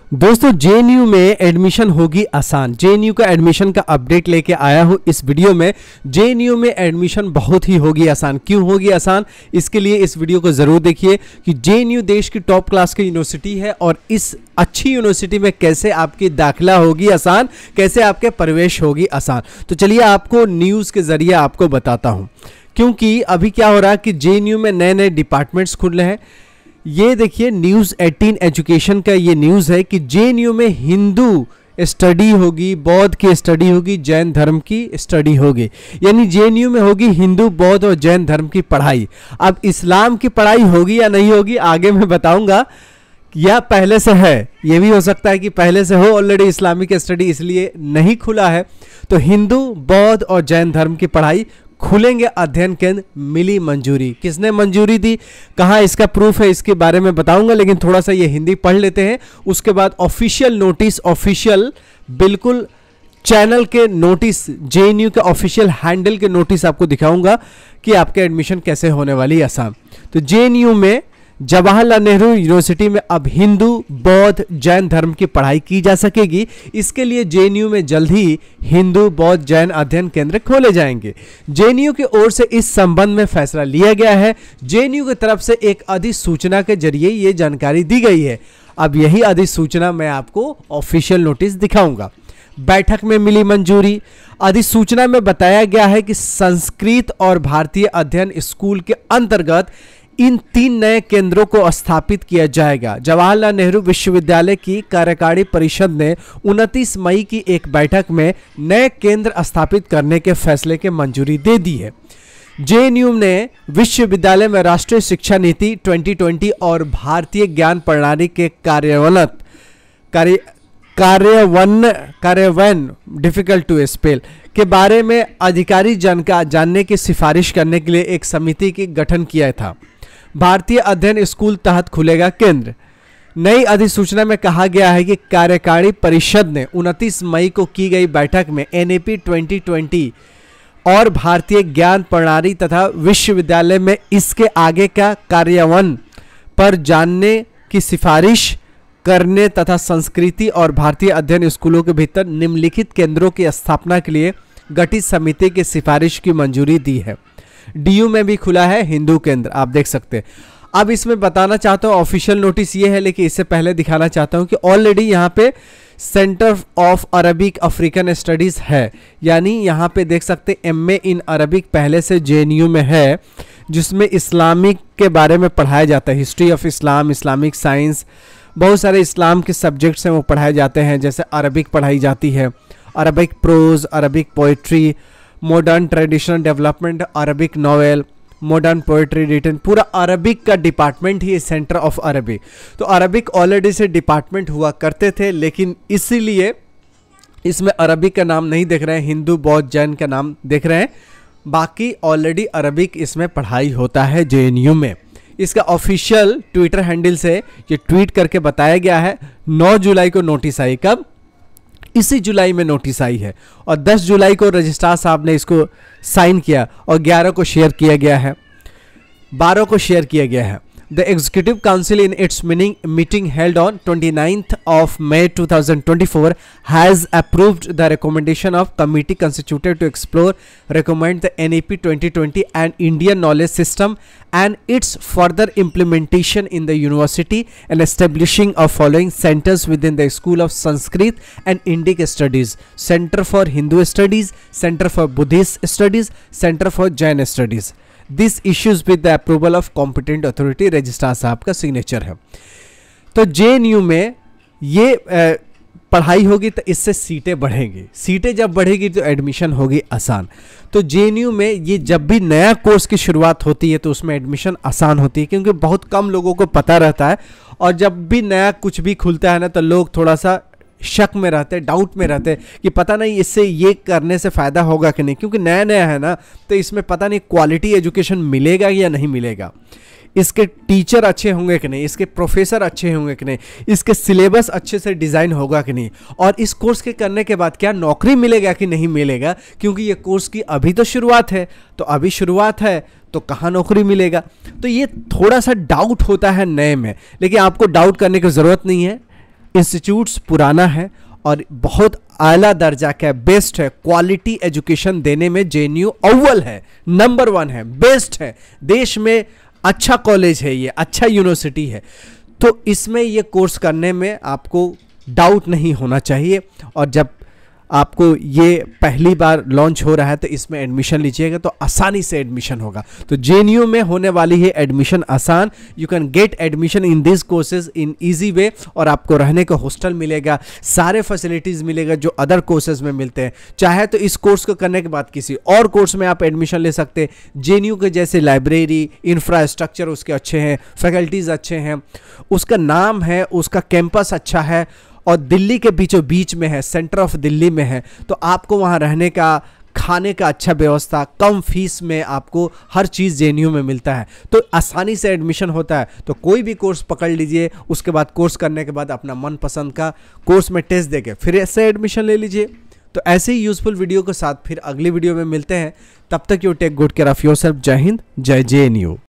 दोस्तों जेएनयू में एडमिशन होगी आसान। जेएनयू का एडमिशन का अपडेट लेके आया हूँ इस वीडियो में। जेएनयू में एडमिशन बहुत ही होगी आसान। क्यों होगी आसान, इसके लिए इस वीडियो को जरूर देखिए कि जेएनयू देश की टॉप क्लास की यूनिवर्सिटी है और इस अच्छी यूनिवर्सिटी में कैसे आपकी दाखिला होगी आसान, कैसे आपके प्रवेश होगी आसान। तो चलिए आपको न्यूज़ के जरिए आपको बताता हूँ, क्योंकि अभी क्या हो रहा है कि जेएनयू में नए नए डिपार्टमेंट्स खुल रहे हैं। ये देखिए न्यूज़ 18 एजुकेशन का ये न्यूज़ है कि जेएनयू में हिंदू स्टडी होगी, बौद्ध की स्टडी होगी, जैन धर्म की स्टडी होगी। यानी जेएनयू में होगी हिंदू, बौद्ध और जैन धर्म की पढ़ाई। अब इस्लाम की पढ़ाई होगी या नहीं होगी आगे मैं बताऊंगा, या पहले से है, ये भी हो सकता है कि पहले से हो ऑलरेडी इस्लामिक स्टडी इसलिए नहीं खुला है। तो हिंदू, बौद्ध और जैन धर्म की पढ़ाई खुलेंगे अध्ययन केंद्र, मिली मंजूरी। किसने मंजूरी दी, कहाँ इसका प्रूफ है, इसके बारे में बताऊंगा, लेकिन थोड़ा सा ये हिंदी पढ़ लेते हैं। उसके बाद ऑफिशियल नोटिस, ऑफिशियल बिल्कुल चैनल के नोटिस, जेएनयू के ऑफिशियल हैंडल के नोटिस आपको दिखाऊंगा कि आपके एडमिशन कैसे होने वाली है आसान। तो जेएनयू में जवाहरलाल नेहरू यूनिवर्सिटी में अब हिंदू, बौद्ध, जैन धर्म की पढ़ाई की जा सकेगी। इसके लिए जेएनयू में जल्द ही हिंदू, बौद्ध, जैन अध्ययन केंद्र खोले जाएंगे। जेएनयू की ओर से इस संबंध में फैसला लिया गया है। जेएनयू की तरफ से एक अधिसूचना के जरिए ये जानकारी दी गई है। अब यही अधिसूचना मैं आपको ऑफिशियल नोटिस दिखाऊंगा। बैठक में मिली मंजूरी। अधिसूचना में बताया गया है कि संस्कृत और भारतीय अध्ययन स्कूल के अंतर्गत इन 3 नए केंद्रों को स्थापित किया जाएगा। जवाहरलाल नेहरू विश्वविद्यालय की कार्यकारी परिषद ने 29 मई की एक बैठक में नए केंद्र स्थापित करने के फैसले की मंजूरी दे दी है। जेएनयू ने विश्वविद्यालय में राष्ट्रीय शिक्षा नीति 2020 और भारतीय ज्ञान प्रणाली के कार्यान्वयन डिफिकल्ट टू स्पेल के बारे में अधिकारी जानने की सिफारिश करने के लिए एक समिति की गठन किया था। भारतीय अध्ययन स्कूल तहत खुलेगा केंद्र। नई अधिसूचना में कहा गया है कि कार्यकारी परिषद ने 29 मई को की गई बैठक में एनईपी 2020 और भारतीय ज्ञान प्रणाली तथा विश्वविद्यालय में इसके आगे का कार्यान्वयन पर जानने की सिफारिश करने तथा संस्कृति और भारतीय अध्ययन स्कूलों के भीतर निम्नलिखित केंद्रों की स्थापना के लिए गठित समिति की सिफारिश की मंजूरी दी है। डीयू में भी खुला है हिंदू केंद्र, आप देख सकते हैं। अब इसमें बताना चाहता हूँ, ऑफिशियल नोटिस ये है, लेकिन इससे पहले दिखाना चाहता हूँ कि ऑलरेडी यहाँ पे centre of Arabic African studies है। यानी यहाँ पे देख सकते एमए इन अरबिक पहले से जेएनयू में है, जिसमें इस्लामिक के बारे में पढ़ाया जाता है। History of Islam, Islamic science, बहुत सारे इस्लाम के सब्जेक्ट्स हैं वो पढ़ाए जाते हैं। जैसे अरबिक पढ़ाई जाती है, Arabic prose, Arabic poetry, modern traditional development, Arabic novel, modern poetry written, पूरा अरबिक का डिपार्टमेंट ही सेंटर ऑफ अरबिक। तो अरबिक ऑलरेडी से डिपार्टमेंट हुआ करते थे, लेकिन इसीलिए इसमें अरबिक का नाम नहीं देख रहे हैं, हिंदू, बौद्ध, जैन का नाम देख रहे हैं। बाकी ऑलरेडी अरबिक इसमें पढ़ाई होता है जेएनयू में। इसका ऑफिशियल ट्विटर हैंडल से ये ट्वीट करके बताया गया है। 9 जुलाई को नोटिस आई, कब, इसी जुलाई में नोटिस आई है, और 10 जुलाई को रजिस्ट्रार साहब ने इसको साइन किया और 11 को शेयर किया गया है, 12 को शेयर किया गया है। The executive council in its meeting held on 29th of May 2024 has approved the recommendation of committee constituted to explore, recommend the NEP 2020 and Indian knowledge system and its further implementation in the university, and establishing of following centers within the School of Sanskrit and Indic Studies: Center for Hindu Studies, Center for Buddhist Studies, Center for Jain Studies. This issues with the approval of competent authority। Registrar साहब का signature है। तो JNU में ये पढ़ाई होगी तो इससे सीटें बढ़ेंगी। सीटें जब बढ़ेगी तो एडमिशन होगी आसान। तो जेएनयू में ये जब भी नया कोर्स की शुरुआत होती है तो उसमें एडमिशन आसान होती है, क्योंकि बहुत कम लोगों को पता रहता है। और जब भी नया कुछ भी खुलता है ना, तो लोग थोड़ा सा शक में रहते हैं, डाउट में रहते हैं कि पता नहीं इससे ये करने से फ़ायदा होगा कि नहीं, क्योंकि नया नया है ना, तो इसमें पता नहीं क्वालिटी एजुकेशन मिलेगा या नहीं मिलेगा, इसके टीचर अच्छे होंगे कि नहीं, इसके प्रोफेसर अच्छे होंगे कि नहीं, इसके सिलेबस अच्छे से डिज़ाइन होगा कि नहीं, और इस कोर्स के करने के बाद क्या नौकरी मिलेगा कि नहीं मिलेगा, क्योंकि ये कोर्स की अभी तो शुरुआत है। तो अभी शुरुआत है तो कहाँ नौकरी मिलेगा। तो ये थोड़ा सा डाउट होता है नए में, लेकिन आपको डाउट करने की ज़रूरत नहीं है। इंस्टीट्यूट्स पुराना है और बहुत आला दर्जा का बेस्ट है, क्वालिटी एजुकेशन देने में जेएनयू अव्वल है, नंबर 1 है, बेस्ट है, देश में अच्छा कॉलेज है, ये अच्छा यूनिवर्सिटी है। तो इसमें ये कोर्स करने में आपको डाउट नहीं होना चाहिए। और जब आपको ये पहली बार लॉन्च हो रहा है तो इसमें एडमिशन लीजिएगा तो आसानी से एडमिशन होगा। तो जेएनयू में होने वाली है एडमिशन आसान। You can get admission in this courses in easy way, और आपको रहने का हॉस्टल मिलेगा, सारे फैसिलिटीज़ मिलेगा जो अदर कोर्सेज में मिलते हैं। चाहे तो इस कोर्स को करने के बाद किसी और कोर्स में आप एडमिशन ले सकते हैं। जेएनयू के जैसे लाइब्रेरी, इंफ्रास्ट्रक्चर उसके अच्छे हैं, फैकल्टीज़ अच्छे हैं, उसका नाम है, उसका कैंपस अच्छा है और दिल्ली के बीचों बीच में है, सेंटर ऑफ दिल्ली में है। तो आपको वहाँ रहने का, खाने का अच्छा व्यवस्था, कम फीस में आपको हर चीज़ जेएनयू में मिलता है। तो आसानी से एडमिशन होता है। तो कोई भी कोर्स पकड़ लीजिए, उसके बाद कोर्स करने के बाद अपना मनपसंद का कोर्स में टेस्ट देके फिर ऐसे एडमिशन ले लीजिए। तो ऐसे ही यूजफुल वीडियो के साथ फिर अगली वीडियो में मिलते हैं। तब तक you take good care of yourself. जय हिंद, जय जेएनयू।